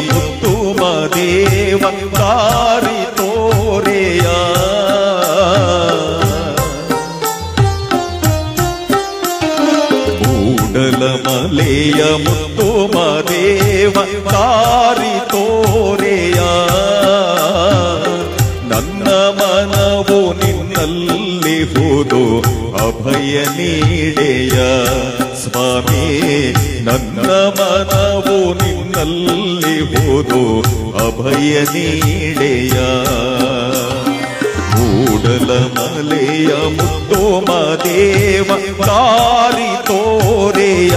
ಮುತ್ತು ಮದೇವ ದಾರಿ ತೋರೆಯ ಮೂಡಲಮಲೆಯ ಮುತ್ತು ಮದೇವ ದಾರಿ ತೋರೆಯ ನನ್ನ ಮನವು ನಿನ್ನಲ್ಲಿ ಹೋದು ಅಭಯ ನೀಡೆಯ ಸ್ವಾಮಿ ನನ್ನ ಮನವು ನಿನ್ನಲ್ಲಿ ಹೋದು ಅಭಯ ನೀಡೆಯ ಮೂಡಲಮಲೆಯ ಮುತ್ತು ಮದೇವ ದಾರಿ ತೋರೆಯ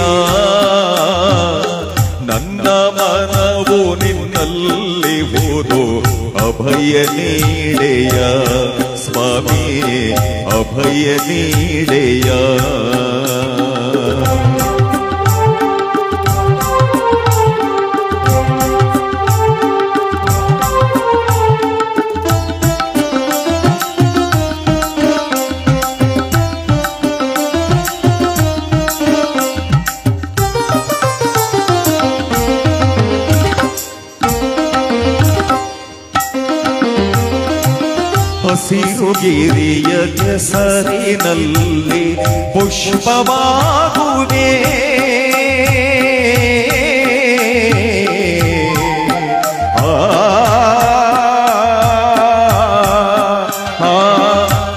ನನ್ನ ಮನವು ನಿನ್ನಲ್ಲಿ ಹೋದು ಅಭಯ ನೀಡೆಯ ಸ್ವಾಮಿ ಅಭಯ ನೀಡೆಯ ಹಸಿರು ಗಿರಿಯ ಕೆಸರಿನಲ್ಲಿ ಪುಷ್ಪವಾಗುವೆ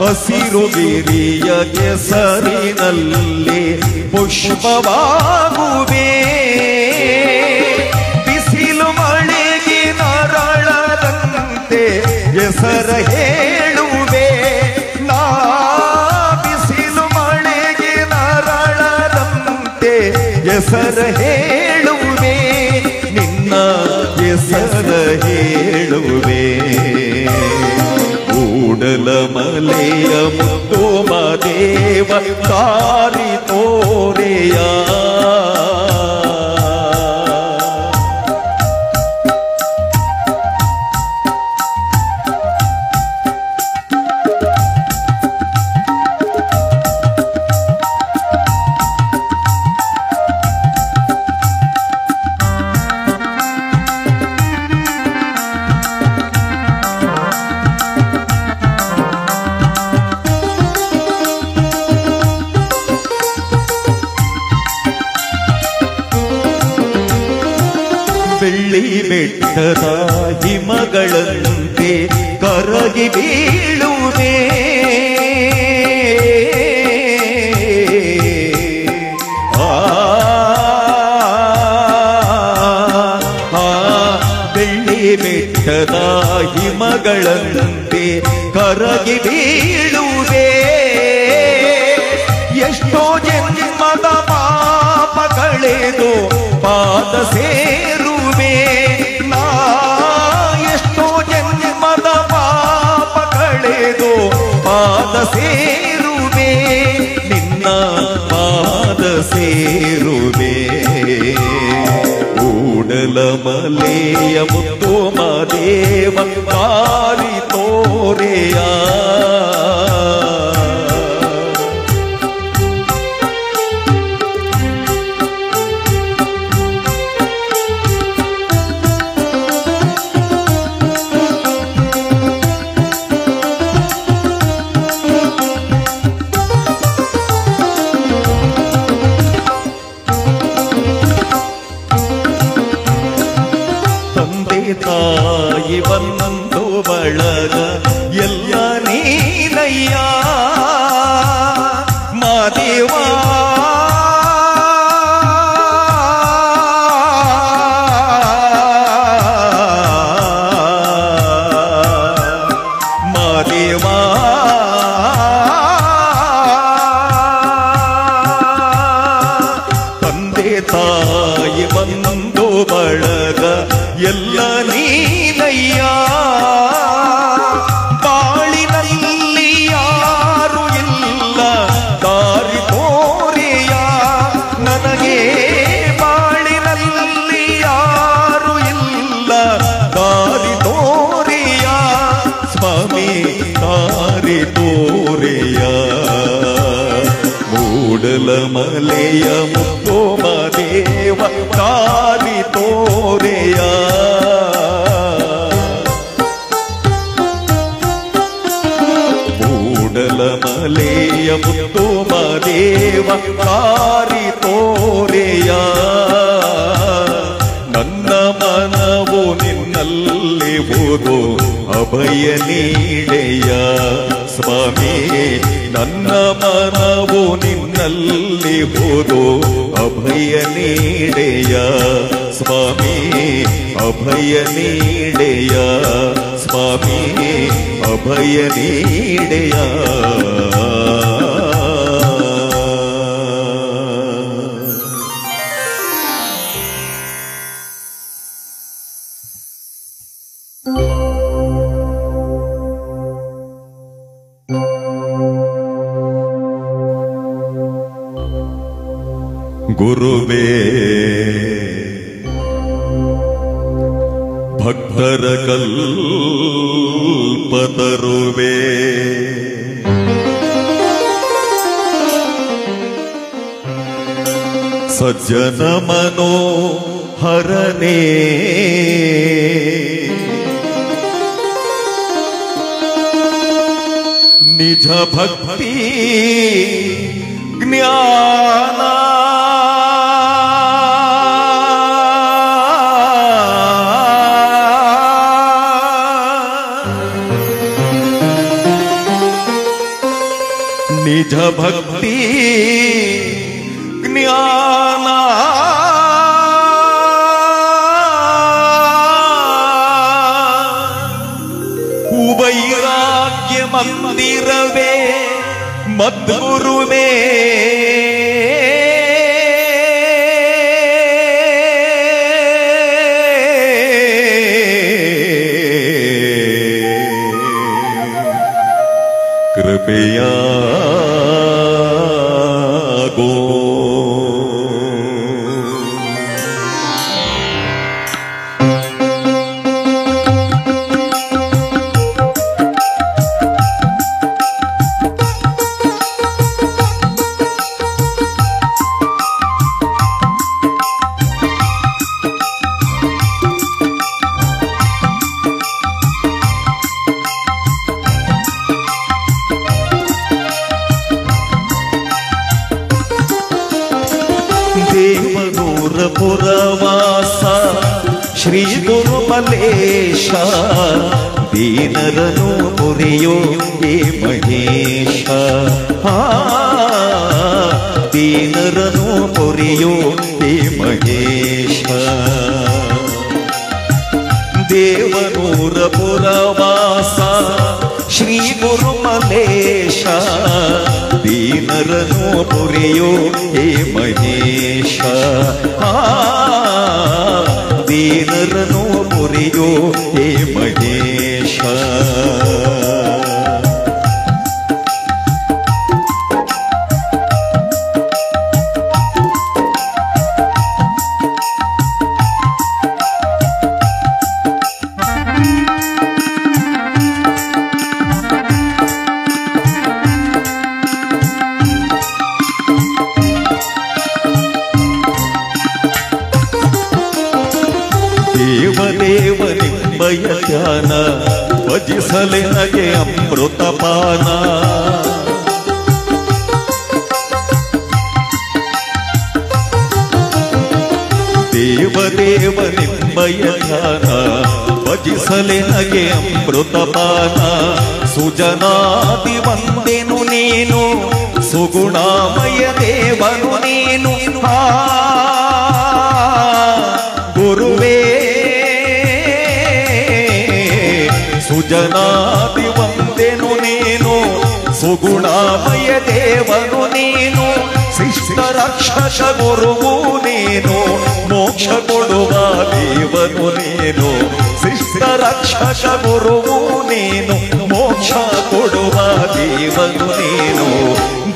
ಹಸಿರು ಗಿರಿಯ ಕೆಸರಿನಲ್ಲಿ ಪುಷ್ಪವಾಗುವೆ ಬಿಸಿಲು ಮಳೆಗೆ ನರಳದಂತೆ ಹೆಸರ ಹೇಳುವೆ ನಾ ಬಿಸಿಲು ಮಳೆಗೆ ನರಳದಂತೆ ಹೆಸರ ಹೇಳುವೆ ನಿನ್ನ ಹೆಸರ ಹೇಳುವೆ ಮೂಡಲಮಲೆಯ ಮುತ್ತು ಮದೇವ ದಾರಿ ತೋರೆಯ ಬೆಳ್ಳಿ ಬೆಟ್ಟದ ಹಿಮಗಳಂತೆ ಕರಗಿ ಬೀಳುವೆ ಬೆಳ್ಳಿ ಬೆಟ್ಟದ ಹಿಮಗಳಂತೆ ಕರಗಿ ಬೀಳುವೆ ಎಷ್ಟೋ ಜನ್ಮದ ಪಾಪ ಕಳೆದು ಪಾದ ಸೇರುವೆ ನಾ ಎಷ್ಟೋ ಜನ್ಮದ ಪಾಪ ಕಳೆದು ಪಾದ ಸೇರುವೆ ನಿನ್ನ ಪಾದ ಸೇರುವೆ ಮೂಡಲಮಲೆಯ ಮುತ್ತು ಮದೇವ ದಾರಿ ತೋರೆಯ ತಾಯಿ ಬಂದು ಬಳಗ ಎಲ್ಲ ನೀನಯ್ಯ ಮಾದೇವ ಮಾದೇವ ತಂದೆ ತಾಯಿ ಬಂದು ಬಳಗ ಎಲ್ಲ ನೀನಯ್ಯ ಬಾಳಿನಲ್ಲಿ ಯಾರು ಇಲ್ಲ ದಾರಿ ತೋರೆಯ ನನಗೆ ಬಾಳಿನಲ್ಲಿ ಯಾರು ಇಲ್ಲ ದಾರಿ ತೋರೆಯ ಸ್ವಾಮಿ ದಾರಿ ತೋರೆಯ ಮೂಡಲಮಲೆಯ ಮುತ್ತು ಮದೇವ ದಾರಿ ತೋರೆಯ ದಾರಿ ತೋರೆಯ ನನ್ನ ಮನವು ನಿನ್ನಲ್ಲಿ ಓದು ಅಭಯ ನೀಡೆಯ ಸ್ವಾಮಿ ನನ್ನ ಮನವು ನಿನ್ನಲ್ಲಿ ಓದು ಅಭಯ ನೀಡೆಯ ಸ್ವಾಮಿ ಅಭಯ ನೀಡೆಯ ಸ್ವಾಮಿ ಅಭಯ ನೀಡೆಯ ಗುರುವೇ ಭಕ್ತರ ಕಲ್ಪತರುವೇ ಸಜ್ಜನ ಮನೋಹರನೇ ನಿಜ ಭಕ್ತಿ ಜ್ಞಾನ ನಿಜ ಭಕ್ತಿ ಜ್ಞಾನ ವೈರಾಗ್ಯ ಮಂದಿರವೇ ಮದ್ಗುರುವೇ ಕೃಪೆಯಾಗೋ ದೇವನೂರ ಪುರವಾಸ ಶ್ರೀ ಗುರುಮಲೇಶ ದೀನರನು ಪುರಿಯೋ ಹೇ ಮಹೇಶ ದೀನರನು ಪುರಿಯೋ ಹೇ ಮಹೇಶ ದೇವನೂರ ಪುರವಾಸ ಶ್ರೀ ಗುರುಮಲೇಶ ದೀನರನು ಪುರಿಯೋ ಹೇ ಮಹೇಶ ದೀನರನು ಪುರಿಯೋ ಹೇ ಮಹೇಶ ದೇವನಿಂಬಯ ಧ್ಯಾನ ಭಜಿಸಲೆ ನಗೆ ಅಮೃತಪಾನ ದೇವನಿಂಬಯ ಧ್ಯಾನ ಭಜಿಸಲೆ ನಗೆ ಅಮೃತಪಾನ ಸುಜನಾದಿ ವಂದೆನು ನೀನು ಸುಗುಣಾಮಯ ದೇವನು ನೀನು ಗುರುವೇ ಸುಜನಾದಿ ವಂದೆನು ನೀನು ಸುಗುಣಾಮಯ ದೇವನು ನೀನು ಶಿಷ್ಟ ರಕ್ಷಕ ಗುರುವು ನೀನು ಮೋಕ್ಷ ಕೊಡುವ ದೇವನು ನೀನು ಶಿಷ್ಟ ರಕ್ಷಕ ಗುರುವು ನೀನು ಮೋಕ್ಷ ಕೊಡುವ ದೇವನು ನೀನು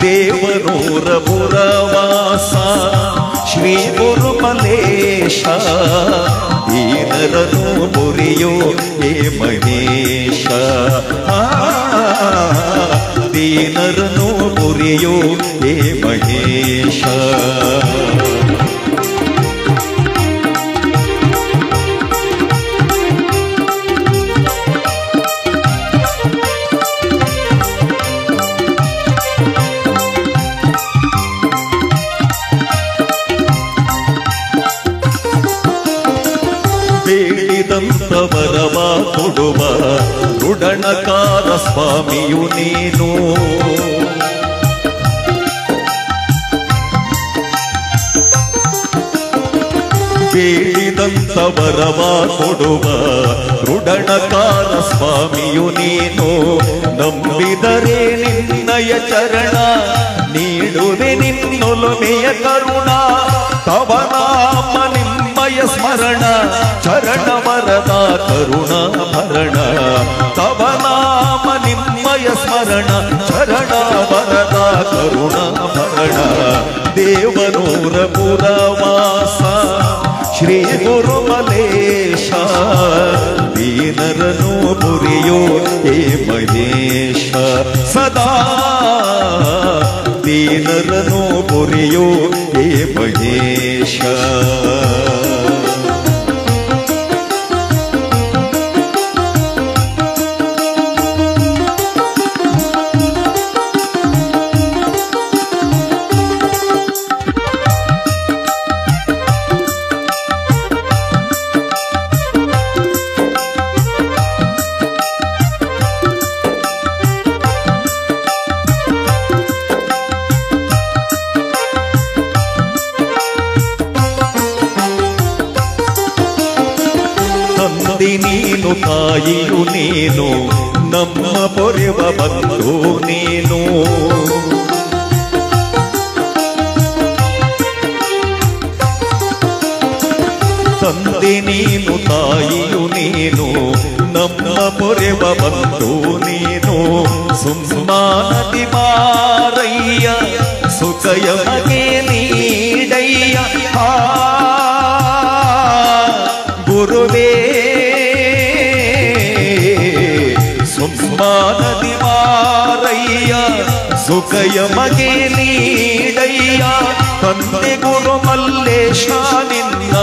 ದೇವನೂರ ಪುರವಾಸ ಶ್ರೀ ಗುರುಮಲೇಶ ದೀನರನು ಪುರಿಯೋ ಹೇ ಮಹೇಶ ದೀನರನು ಪುರಿಯೋ ಹೇ ಮಹೇಶ ಬೇಡಿದಂತವರವ ಕೊಡುವ ಋಡಣಕಾರ ಸ್ವಾಮಿಯು ನೀನು. ಬೇಡಿದಂತವರವ ಕೊಡುವ ಋಡಣಕಾರ ಸ್ವಾಮಿಯು ನೀನು. ನಂಬಿದರೆ ನಿನ್ನಯ ಚರಣ ನೀಡುವೆ ನಿನ್ನೊಲುಮೆಯ ಕರುಣ. ತವ ನಾಮ ನಿಮ್ಮಯ ಸ್ಮರಣ ಚರಣ ವರದ ಕರುಣಾ ಭರಣ. ತವ ನಾಮ ನಿಮ್ಮಯ ಸ್ಮರಣ ಚರಣ ವರದ ಕರುಣಾ ಭರಣ. ದೇವನೂರ ಪುರವಾಸ ಶ್ರೀ ಗುರುಮಲೇಶ ದೀನರನು ಪುರಿಯೋ ಹೇ ಮಹೇಶ. ಸದಾ ದೀನರನು ಪುರಿಯೋ ಹೇ ಮಹೇಶ. ನೀನು ತಾಯಿಯು ನೀನು ನಮ್ಮ ಪೊರೆವ ಬಂಧು ನೀನು. ತಂದೆ ನೀನು ತಾಯಿಯು ನೀನು ನಮ್ಮ ಪೊರೆವ ಬಂಧು ನೀನು. ಸುಮ್ಮಾನದಿ ಮಾರಯ್ಯ ಸುಖಯ ಮಗೆ ನೀಡಯ್ಯ. ಗುರುವೇ ಸುಮ್ಮಾನದಿ ಮಾರಯ್ಯ ಸುಖಯ ಮಗೆ ನೀಡಯ್ಯ. ತಂದೆ ಗುರು ಮಲ್ಲೇಶ ನಿನ್ನ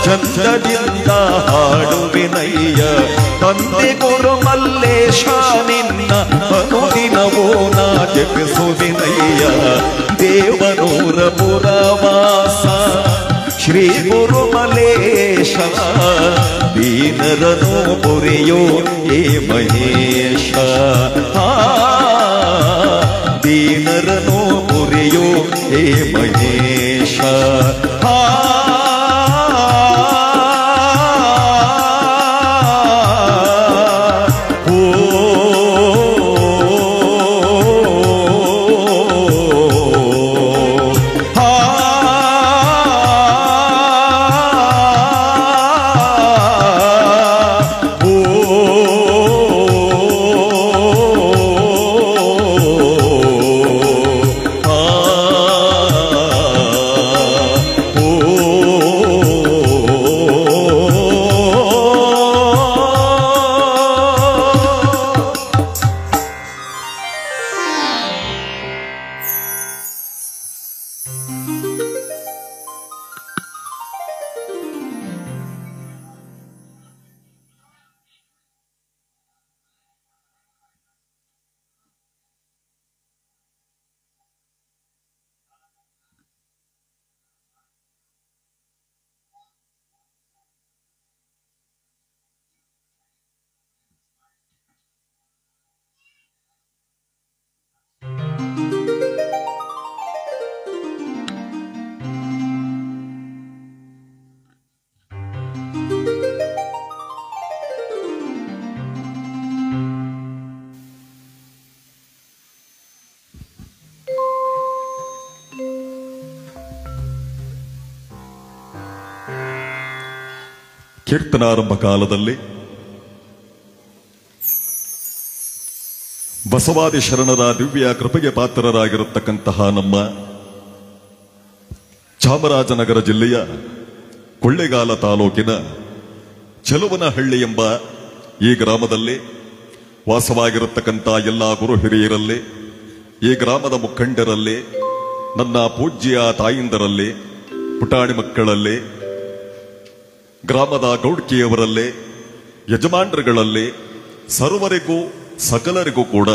ಚಂದದಿಂದ ಹಾಡುವಿನಯ್ಯ. ತಂದೆ ಗುರು ಮಲ್ಲೇಶ ನಿನ್ನ ಅನುದಿನವೂ ನಾ ಜಪಿಸುವಿನಯ್ಯ. ದೇವನೂರ ಪುರವಾಸ ಶ್ರೀ ಗುರುಮಲೇಶ ದೀನರನು ಪುರಿಯೋ ಹೇ ಮಹೇಶ. ದೀನರನು ಪುರಿಯೋ ಹೇ ಮಹೇಶ. ಕೀರ್ತನಾರಂಭ ಕಾಲದಲ್ಲಿ ಬಸವಾದಿ ಶರಣರ ದಿವ್ಯ ಕೃಪೆಗೆ ಪಾತ್ರರಾಗಿರತಕ್ಕಂತಹ ನಮ್ಮ ಚಾಮರಾಜನಗರ ಜಿಲ್ಲೆಯ ಕೊಳ್ಳೇಗಾಲ ತಾಲೂಕಿನ ಚೆಲುವನಹಳ್ಳಿ ಎಂಬ ಈ ಗ್ರಾಮದಲ್ಲಿ ವಾಸವಾಗಿರತಕ್ಕಂಥ ಎಲ್ಲ ಗುರು ಹಿರಿಯರಲ್ಲಿ, ಈ ಗ್ರಾಮದ ಮುಖಂಡರಲ್ಲಿ, ನನ್ನ ಪೂಜ್ಯ ತಾಯಿಂದರಲ್ಲಿ, ಪುಟಾಣಿ ಮಕ್ಕಳಲ್ಲಿ, ಗ್ರಾಮದ ಗೌಡ್ಕಿಯವರಲ್ಲಿ, ಯಜಮಾನರುಗಳಲ್ಲಿ, ಸರ್ವರಿಗೂ ಸಕಲರಿಗೂ ಕೂಡ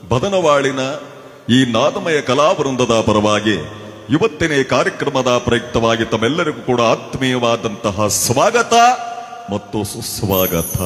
ಬದನವಾಳಿನ ಈ ನಾದಮಯ ಕಲಾವೃಂದದ ಪರವಾಗಿ ಇವತ್ತಿನ ಕಾರ್ಯಕ್ರಮದ ಪ್ರಯುಕ್ತವಾಗಿ ತಮ್ಮೆಲ್ಲರಿಗೂ ಕೂಡ ಆತ್ಮೀಯವಾದಂತಹ ಸ್ವಾಗತ ಮತ್ತು ಸುಸ್ವಾಗತ.